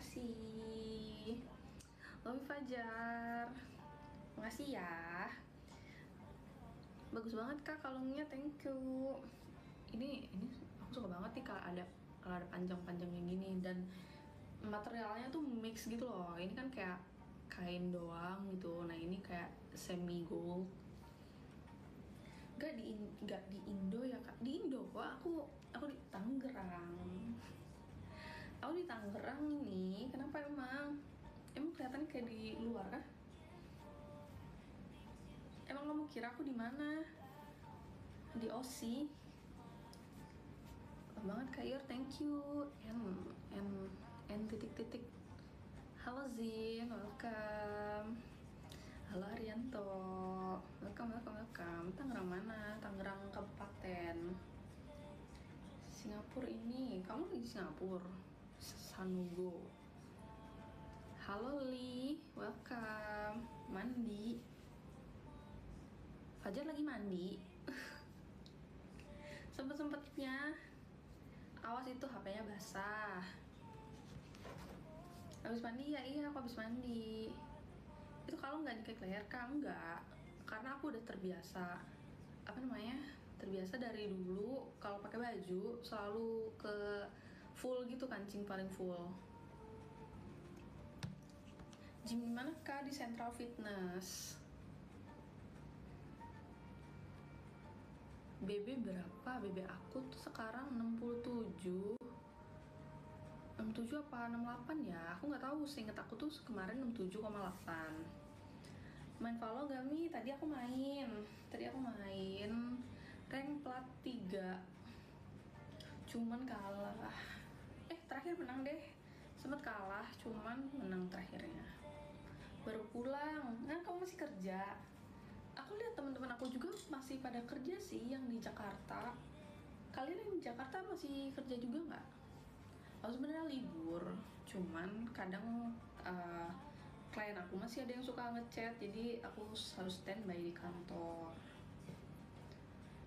kasih. Love you, Fajar. Makasih ya. Bagus banget kak kalungnya, thank you. Ini aku suka banget nih kalau ada panjang-panjang yang gini, dan materialnya tuh mix gitu loh. Ini kan kayak kain doang gitu. Nah ini kayak semi gold. Gak di Indo ya kak. Di Indo kok. Aku di Tangerang. Aku di Tangerang ini. Kenapa emang kelihatannya kayak di luar kah? Emang kamu kira aku di mana? Di Aussie. Banget Kak Yor, thank you. And titik-titik. Halo Zin, welcome. Halo Arianto, welcome. Tangerang mana? Tangerang Kabupaten. Singapura ini, kamu lagi di Singapura? Sanugo. Halo Li, welcome. Mandi. Fajar lagi mandi. Sempet-sempetnya. Awas itu HP-nya basah. Habis mandi ya, iya aku habis mandi. Itu kalau nggak nyekek leher kak, enggak. Karena aku udah terbiasa. Terbiasa dari dulu kalau pakai baju selalu ke full gitu, kancing paling full. Gym di mana kak? Di Central Fitness. BB berapa? BB aku tuh sekarang 67 apa 68 ya? Aku nggak tahu, seinget aku tuh kemarin 67,8. Main follow gak Mi? Tadi aku main rank plat 3, cuman kalah. Terakhir menang deh, sempet kalah cuman menang terakhirnya. Baru pulang. Nah kamu masih kerja? Aku lihat teman-teman aku juga masih pada kerja sih yang di Jakarta. Kalian yang di Jakarta masih kerja juga nggak? Aku sebenarnya libur, cuman kadang klien aku masih ada yang suka ngechat, jadi aku harus standby di kantor.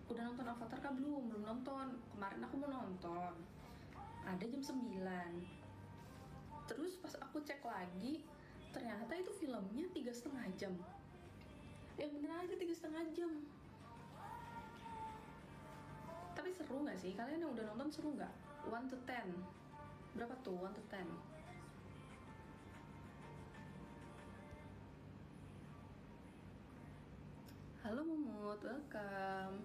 Udah nonton Avatar kah? Belum nonton. Kemarin aku mau nonton, ada jam 9. Terus pas aku cek lagi, ternyata itu filmnya 3,5 jam. Ya bener aja 3,5 jam. Tapi seru nggak sih? Kalian yang udah nonton seru nggak? 1 to 10 berapa tuh? 1 to 10. Halo Mumut, welcome.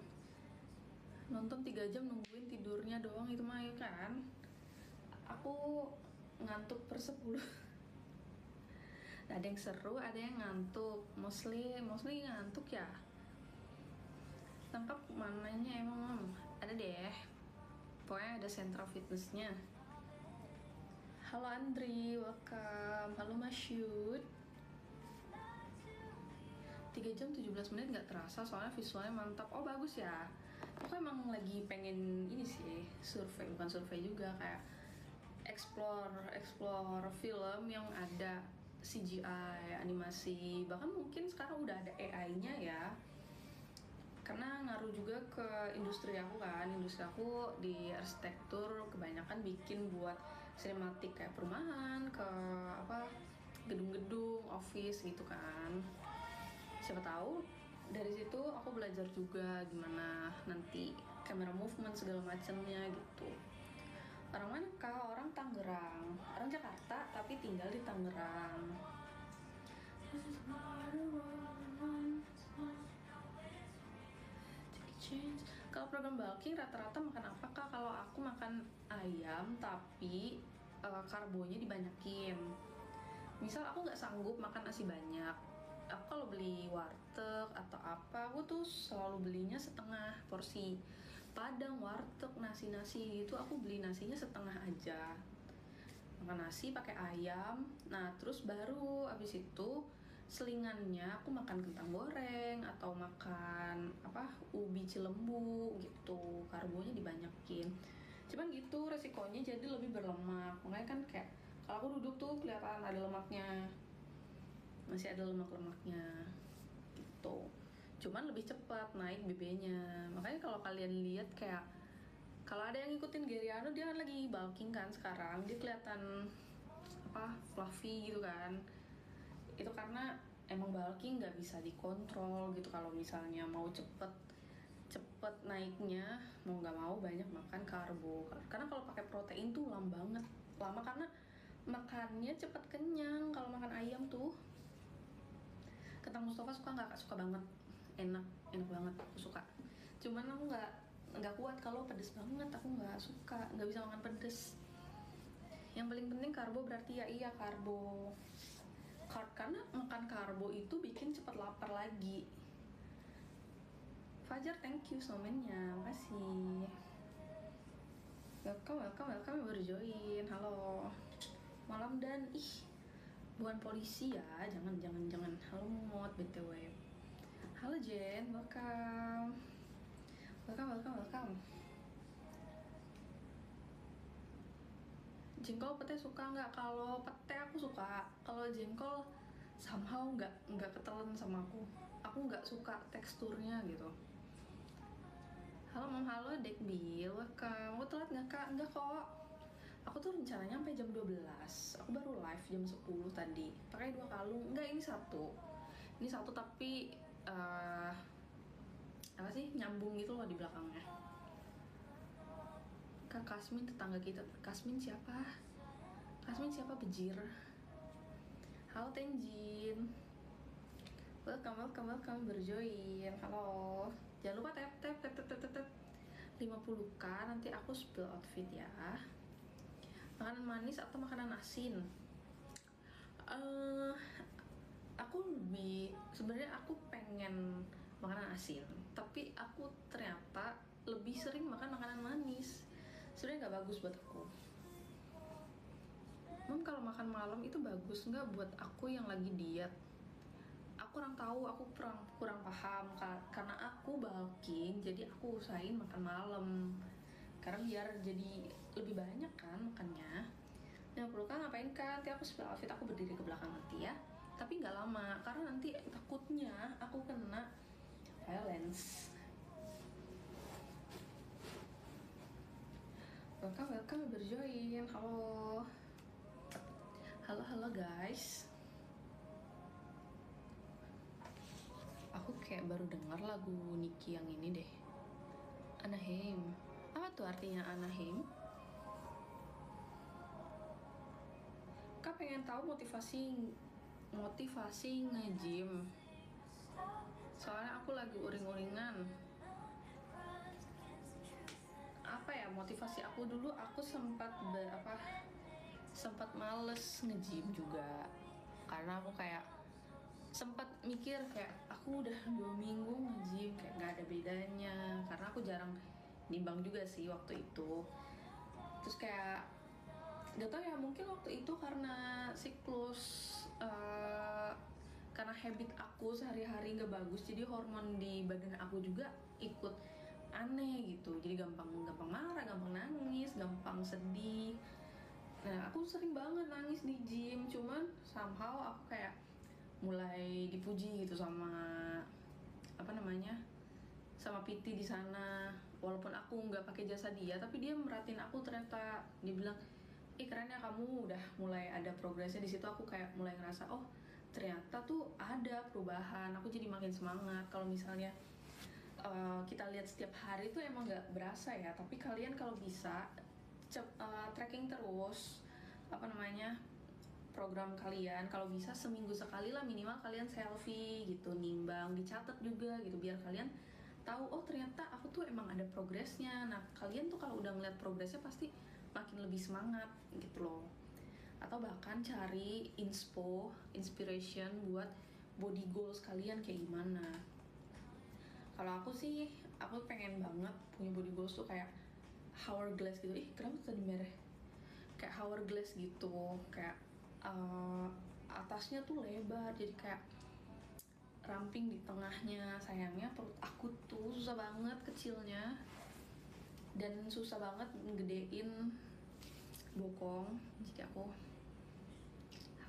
Nonton 3 jam nungguin tidurnya doang itu mah ya kan? Aku ngantuk per 10. Ada yang seru, ada yang ngantuk. Mostly ngantuk ya. Tangkap mananya emang ada deh. Pokoknya ada Central Fitnessnya. Halo Andri, welcome. Halo Mas Yud. 3 jam 17 menit nggak terasa soalnya visualnya mantap. Oh bagus ya. Aku emang lagi pengen ini sih, bukan survei juga, kayak explore film yang ada CGI, animasi, bahkan mungkin sekarang udah ada AI-nya ya. Karena ngaruh juga ke industri aku kan. Industri aku di arsitektur kebanyakan bikin buat sinematik kayak perumahan, ke gedung-gedung, office gitu kan. Siapa tahu dari situ aku belajar juga gimana nanti kamera movement segala macamnya gitu. Orang mana kak? Orang Tangerang, orang Jakarta tapi tinggal di Tangerang. Kalau program bulking rata-rata makan apa kak? Kalau aku makan ayam tapi karbonya dibanyakin. Misal aku nggak sanggup makan nasi banyak, aku kalau beli warteg atau apa, aku tuh selalu belinya setengah porsi. Padang, warteg, nasi itu aku beli nasinya setengah aja. Makan nasi pakai ayam. Nah terus baru abis itu selingannya aku makan kentang goreng atau makan ubi cilembu gitu, karbonya dibanyakin. Cuman gitu resikonya jadi lebih berlemak. Makanya kan kayak kalau aku duduk tuh kelihatan ada lemaknya, masih ada lemak-lemaknya gitu. Cuman lebih cepat naik BB-nya. Makanya kalau kalian lihat kayak kalau ada yang ngikutin Geriano, dia kan lagi bulking kan sekarang, dia kelihatan kan. Itu karena emang bulking nggak bisa dikontrol gitu. Kalau misalnya mau cepet naiknya, mau nggak mau banyak makan karbo. Karena kalau pakai protein tuh lama karena makannya cepet kenyang. Kalau makan ayam tuh, kentang Mustafa suka nggak? Suka banget, enak banget, aku suka. Cuman aku nggak kuat kalau pedes banget, aku nggak suka, nggak bisa makan pedes. Yang paling penting karbo berarti ya, iya karbo. Karena makan karbo itu bikin cepet lapar lagi. Fajar, thank you somennya, makasih. Welcome baru join. Halo. Malam dan bukan polisi ya, jangan. Halo Mot, BTW. Halo Jen, welcome. Jengkol pete suka nggak? Kalau pete aku suka. Kalau jengkol somehow nggak ketelan sama aku. Aku nggak suka teksturnya gitu. Halo Mom, halo Dekbil, welcome. Aku telat nggak kak? Nggak kok. Aku tuh rencananya sampai jam 12. Aku baru live jam 10 tadi. Pakai 2 kalung. Nggak, ini satu. Ini satu tapi apa sih? Nyambung gitu loh di belakangnya. Kak Kasmin tetangga kita. Kasmin siapa? Bejir? Halo Tenjin. Welcome berjoin. Halo. Jangan lupa tap 50k, nanti aku spill outfit ya. Makanan manis atau makanan asin? Sebenarnya aku pengen makanan asin, tapi aku ternyata lebih sering makan makanan manis. Sebenarnya nggak bagus buat aku. Mom, kalau makan malam itu bagus nggak buat aku yang lagi diet? Aku kurang tahu, aku kurang paham karena aku bulking, jadi aku usahain makan malam karena biar jadi lebih banyak kan makannya. Nah, perlu kan ngapain kan? Nanti aku spill outfit, aku berdiri ke belakang nanti ya. Tapi nggak lama, karena nanti takutnya aku kena violence. Welcome berjoin. Halo guys. Aku kayak baru dengar lagu Niki yang ini deh. Anaheim. Apa tuh artinya Anaheim? Kak pengen tahu motivasi nge-gym. Soalnya aku lagi uring-uringan. Apa ya motivasi aku dulu? Aku sempat males nge-gym juga. Karena aku kayak sempat mikir kayak aku udah 2 minggu nge-gym kayak nggak ada bedanya, karena aku jarang nimbang juga sih waktu itu. Terus kayak gak tau ya, mungkin waktu itu karena siklus, karena habit aku sehari-hari nggak bagus, jadi hormon di badan aku juga ikut aneh gitu. Jadi gampang marah, gampang nangis, gampang sedih. Nah, aku sering banget nangis di gym. Cuman somehow aku kayak mulai dipuji gitu sama sama PT di sana. Walaupun aku nggak pakai jasa dia, tapi dia merhatiin aku ternyata. Dia bilang, keren ya kamu udah mulai ada progresnya. Di situ aku kayak mulai ngerasa, oh ternyata tuh ada perubahan. Aku jadi makin semangat. Kalau misalnya kita lihat setiap hari tuh emang nggak berasa ya, tapi kalian kalau bisa tracking terus program kalian, kalau bisa seminggu sekali lah minimal kalian selfie gitu, nimbang, dicatat juga gitu, biar kalian tahu, oh ternyata aku tuh emang ada progresnya. Nah kalian tuh kalau udah ngeliat progresnya pasti makin lebih semangat gitu loh. Atau bahkan cari inspiration buat body goals kalian kayak gimana. Kalau aku sih, aku pengen banget punya body goals tuh kayak hourglass gitu. Kenapa tadi merah? Kayak hourglass gitu, kayak atasnya tuh lebar, jadi kayak ramping di tengahnya. Sayangnya perut aku tuh susah banget kecilnya, dan susah banget ngedein bokong, jadi aku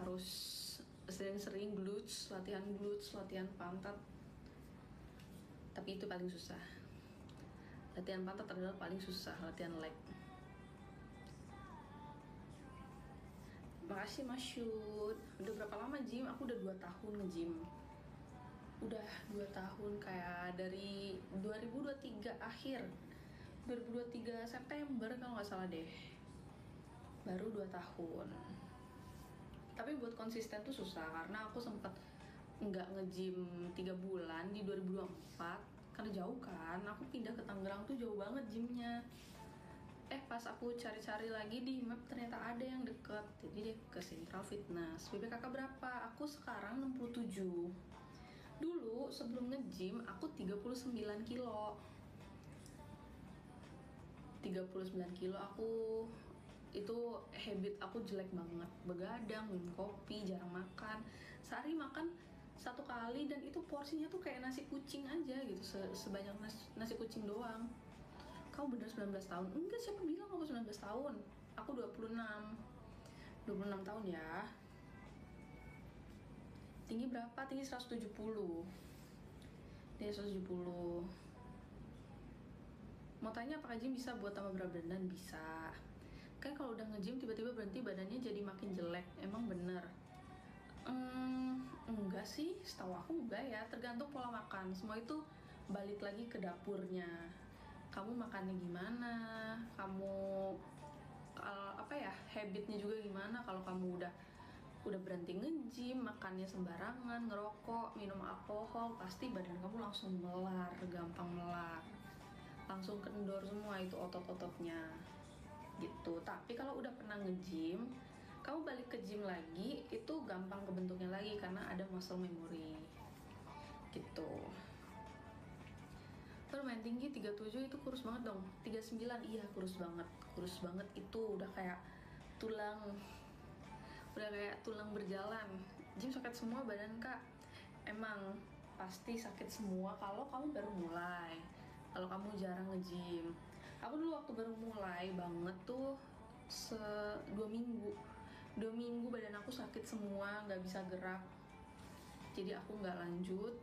harus sering-sering latihan pantat. Tapi itu paling susah. Latihan pantat adalah paling susah, latihan leg. Makasih Mas Syud. Udah berapa lama gym? Aku udah 2 tahun nge-gym. Udah 2 tahun, kayak dari 2023 akhir, 2023 September kalau nggak salah deh. Baru 2 tahun. Tapi buat konsisten tuh susah, karena aku sempat nggak nge-gym 3 bulan di 2024. Karena jauh kan, aku pindah ke Tangerang tuh jauh banget gymnya. Pas aku cari-cari lagi di map ternyata ada yang deket, jadi deh ke Central Fitness. BPKK berapa? Aku sekarang 67. Dulu sebelum nge-gym aku 39 kilo. 39 kilo aku, itu habit aku jelek banget. Begadang, minum kopi, jarang makan. Sehari makan 1 kali, dan itu porsinya tuh kayak nasi kucing aja gitu, sebanyak nasi kucing doang. Kamu bener 19 tahun? Enggak, siapa bilang aku 19 tahun? Aku 26. 26 tahun ya. Tinggi berapa? Tinggi 170. Tinggi 170. Mau tanya apakah gym bisa buat tambah berat badan? Bisa. Kan kalau udah nge-gym tiba-tiba berhenti badannya jadi makin jelek. Emang bener? Enggak sih, setahu aku enggak ya. Tergantung pola makan. Semua itu balik lagi ke dapurnya. Kamu makannya gimana? Kamu habitnya juga gimana? Kalau kamu udah berhenti nge-gym, makannya sembarangan, ngerokok, minum alkohol, pasti badan kamu langsung melar, gampang melar, langsung kendor semua itu otot-ototnya gitu. Tapi kalau udah pernah nge-gym, kamu balik ke gym lagi, itu gampang kebentuknya lagi karena ada muscle memory gitu. Main tinggi 37 itu kurus banget dong. 39, iya kurus banget itu udah kayak tulang berjalan. Gym sakit semua badan kak. Emang pasti sakit semua kalau kamu baru mulai, kalau kamu jarang nge-gym. Aku dulu waktu baru mulai banget tuh 2 minggu badan aku sakit semua, nggak bisa gerak, jadi aku nggak lanjut.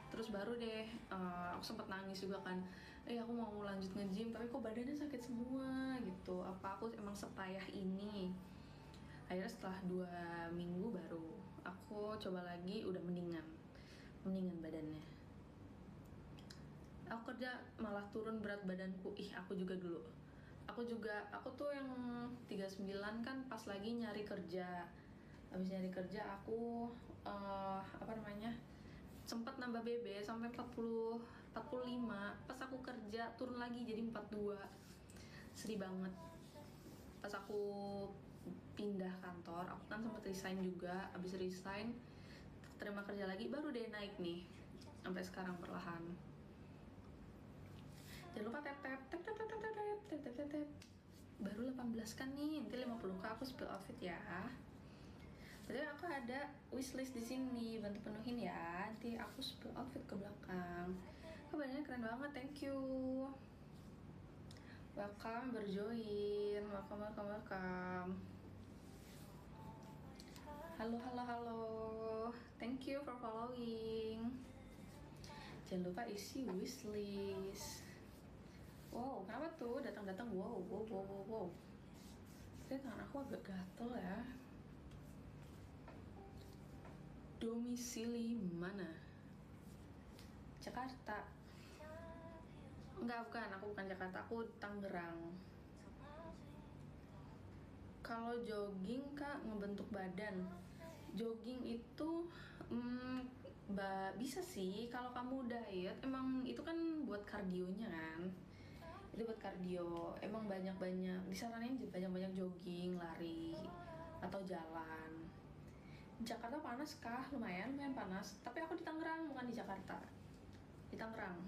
Terus baru deh aku sempet nangis juga kan, aku mau lanjut nge-gym tapi kok badannya sakit semua gitu, apa aku emang sepayah ini. Akhirnya setelah 2 minggu baru aku coba lagi, udah mendingan badannya. Aku kerja malah turun berat badanku. Aku juga dulu. Aku tuh yang 39 kan pas lagi nyari kerja. Habis nyari kerja aku sempat nambah BB sampai 40 45. Pas aku kerja turun lagi jadi 42. Sedih banget. Pas aku pindah kantor, aku kan sempat resign juga. Habis resign terima kerja lagi, baru deh naik nih sampai sekarang perlahan. Jangan lupa tap. Baru 18 kan nih, nanti 50k aku spill outfit ya. Berarti aku ada wishlist di sini, bantu penuhin ya. Nanti aku spill outfit ke belakang. Badannya keren banget, thank you. Welcome berjoin, welcome. Halo. Thank you for following. Jangan lupa isi wishlist. Wow, kenapa tuh datang-datang? Wow. Tapi tangan aku agak gatel ya. Domisili mana? Jakarta. Enggak, aku bukan Jakarta, aku Tangerang. Kalau jogging kak ngebentuk badan, jogging itu bisa sih kalau kamu diet. Emang itu kan buat kardionya kan, itu buat kardio. Emang banyak-banyak disaranin banyak-banyak jogging, lari atau jalan. Jakarta panas kah? Lumayan panas, tapi aku di Tangerang, bukan di Jakarta. Di Tangerang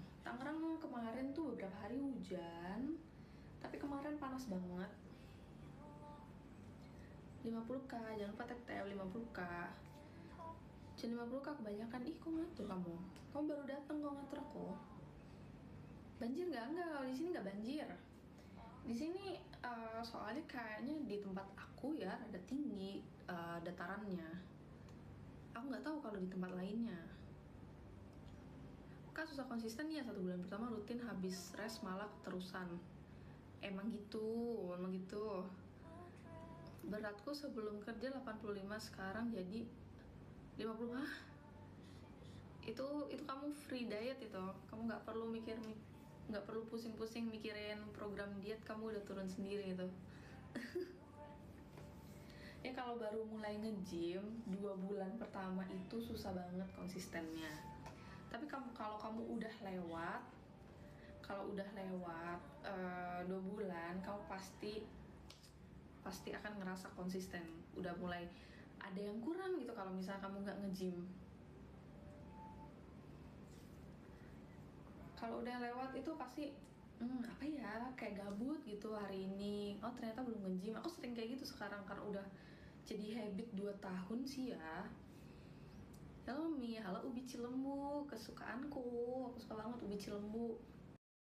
kemarin tuh beberapa hari hujan, tapi kemarin panas banget. 50k, jangan lupa tap 50k. Jangan 50k kebanyakan. Kok ngatur kamu baru datang kok ngatur aku. Banjir nggak? Kalau di sini nggak banjir. Di sini soalnya kayaknya di tempat aku ya ada tinggi datarannya. Aku nggak tahu kalau di tempat lainnya. Kak susah konsisten ya, 1 bulan pertama rutin, habis rest malah keterusan. Emang gitu. Beratku sebelum kerja 85, sekarang jadi 50. Hah? Itu kamu free diet itu. Kamu nggak perlu nggak perlu pusing-pusing mikirin program diet, kamu udah turun sendiri itu. Ya kalau baru mulai nge-gym 2 bulan pertama itu susah banget konsistennya. Tapi kalau kamu udah lewat, 2 bulan, kamu pasti akan ngerasa konsisten. Udah mulai ada yang kurang gitu kalau misalnya kamu nggak nge-gym. Kalau udah lewat itu pasti apa ya, kayak gabut gitu hari ini. Oh ternyata belum nge-gym. Aku sering kayak gitu sekarang karena udah jadi habit 2 tahun sih ya. Halo Mi, halo ubi cilembu, kesukaanku. Aku suka banget ubi cilembu.